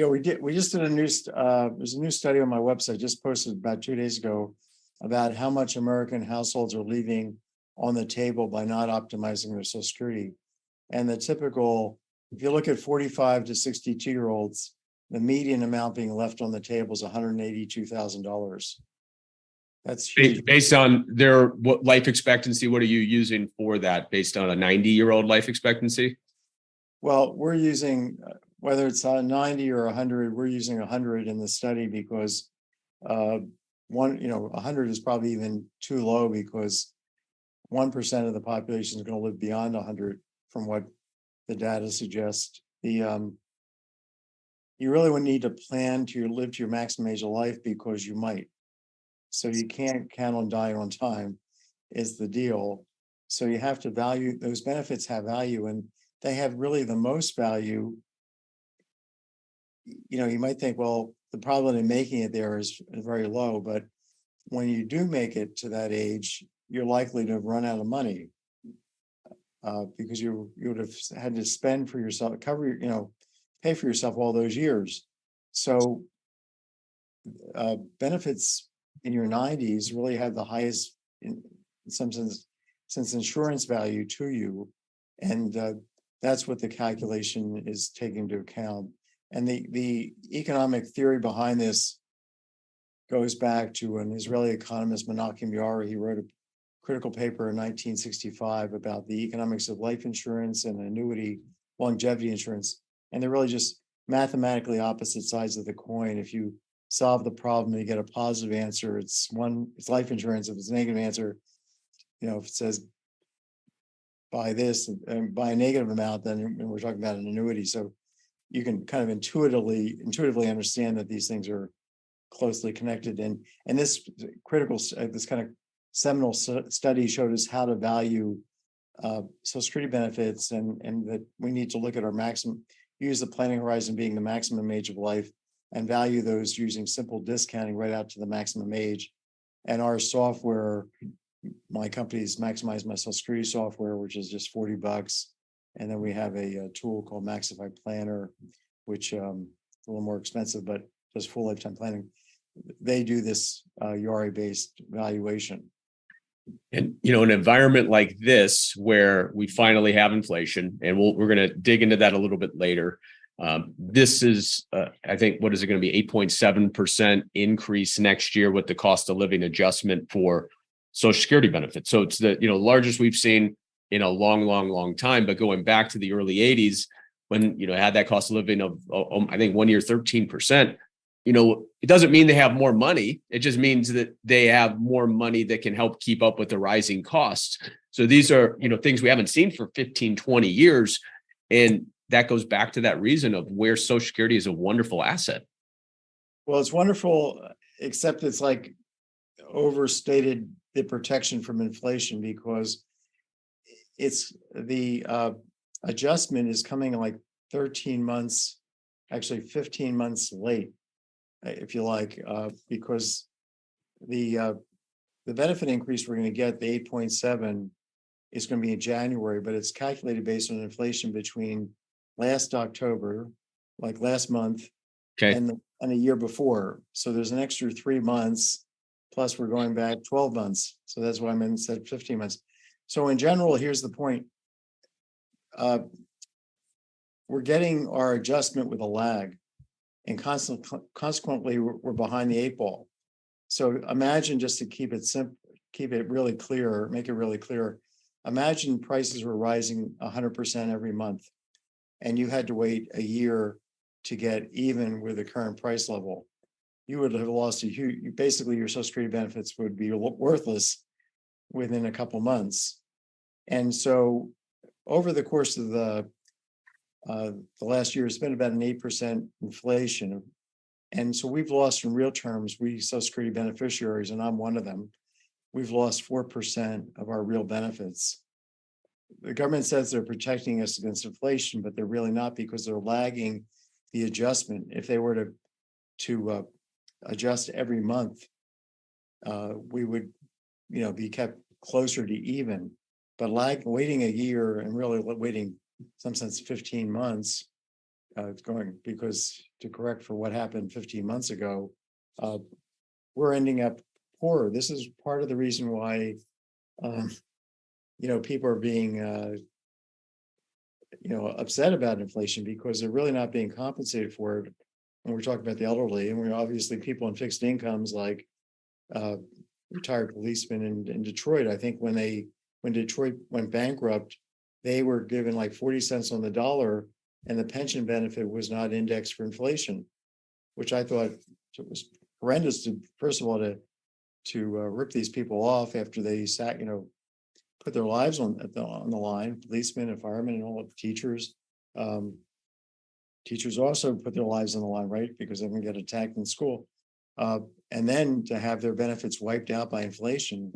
We just did there's a new study on my website, just posted about 2 days ago, about how much American households are leaving on the table by not optimizing their Social Security. And the typical, if you look at 45 to 62-year-olds, the median amount being left on the table is $182,000. That's huge. Based on their life expectancy, what are you using for that? Based on a 90-year-old life expectancy? Well, we're using, whether it's 90 or 100, we're using 100 in the study because 100 is probably even too low because 1% of the population is going to live beyond 100 from what the data suggests. You really would need to plan to live to your maximum age of life because you might. So you can't count on dying on time is the deal. So you have to value, those benefits have value, and they have really the most value. You might think, well, the probability of making it there is very low, but when you do make it to that age, you're likely to run out of money because you would have had to spend for yourself, pay for yourself all those years. So benefits in your 90s really have the highest, in some sense, insurance value to you. And that's what the calculation is taking into account. And the economic theory behind this goes back to an Israeli economist, Menachem Yari. He wrote a critical paper in 1965 about the economics of life insurance and annuity longevity insurance. And they're really just mathematically opposite sides of the coin. If you solve the problem, you get a positive answer, it's life insurance. If it's a negative answer, if it says buy this and buy a negative amount, then we're talking about an annuity. So you can kind of intuitively understand that these things are closely connected. And this kind of seminal study showed us how to value Social Security benefits, and that we need to look at our maximum, use the planning horizon being the maximum age of life, and value those using simple discounting right out to the maximum age. And our software, my company's Maximize My Social Security software, which is just $40. And then we have a tool called Maxify Planner, which is a little more expensive, but does full lifetime planning. They do this URI-based valuation. And, an environment like this, where we finally have inflation, and we're going to dig into that a little bit later. This is, I think, what is it going to be? 8.7% increase next year with the cost of living adjustment for Social Security benefits. So it's the, largest we've seen in a long time. But going back to the early 80s, when, had that cost of living of, I think 1 year, 13%, it doesn't mean they have more money. It just means that they have more money that can help keep up with the rising costs. So these are, things we haven't seen for 15, 20 years. And that goes back to that reason of where Social Security is a wonderful asset. Well, it's wonderful, except it's like overstated the protection from inflation, because it's the adjustment is coming like 13 months, actually 15 months late, if you like, because the benefit increase we're going to get, the 8.7, is going to be in January, but it's calculated based on inflation between last October, like last month, okay, and a year before. So there's an extra 3 months, plus we're going back 12 months. So that's why I meant instead of 15 months. So in general, here's the point. We're getting our adjustment with a lag, and consequently, we're behind the 8 ball. So imagine, just to keep it simple, keep it really clear, make it really clear. Imagine prices were rising 100% every month, and you had to wait a year to get even with the current price level. You would have lost a huge, basically your Social Security benefits would be worthless within a couple months. And so over the course of the last year, it's been about an 8% inflation. And so we've lost, in real terms, we Social Security beneficiaries, and I'm one of them, we've lost 4% of our real benefits. The government says they're protecting us against inflation, but they're really not, because they're lagging the adjustment. If they were to adjust every month, we would, be kept closer to even. But waiting a year and really waiting, in some sense, 15 months, going, because to correct for what happened 15 months ago, uh, we're ending up poorer. This is part of the reason why, um, people are being, upset about inflation, because they're really not being compensated for it. And we're talking about the elderly, and we're obviously people on fixed incomes, like uh, retired policemen in Detroit. I think when Detroit went bankrupt, they were given like 40 cents on the dollar, and the pension benefit was not indexed for inflation, which I thought it was horrendous to, first of all, to rip these people off after they put their lives on the line. Policemen and firemen and all the teachers. Um, Teachers also put their lives on the line, right? Because they're going to get attacked in school. And then to have their benefits wiped out by inflation,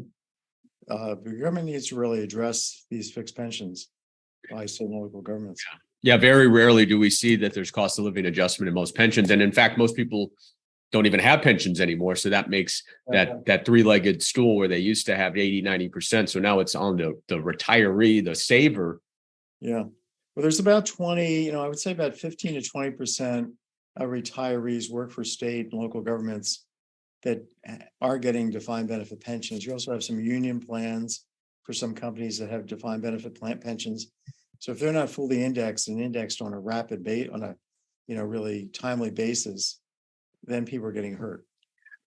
the government needs to really address these fixed pensions by state and local governments. Yeah, very rarely do we see that there's cost of living adjustment in most pensions. And in fact, most people don't even have pensions anymore. So that makes that three-legged stool where they used to have 80, 90%. So now it's on the retiree, the saver. Yeah. Well, there's about 20, I would say about 15 to 20% of retirees work for state and local governments that are getting defined benefit pensions. You also have some union plans for some companies that have defined benefit pensions. So if they're not fully indexed and indexed on a really timely basis, then people are getting hurt.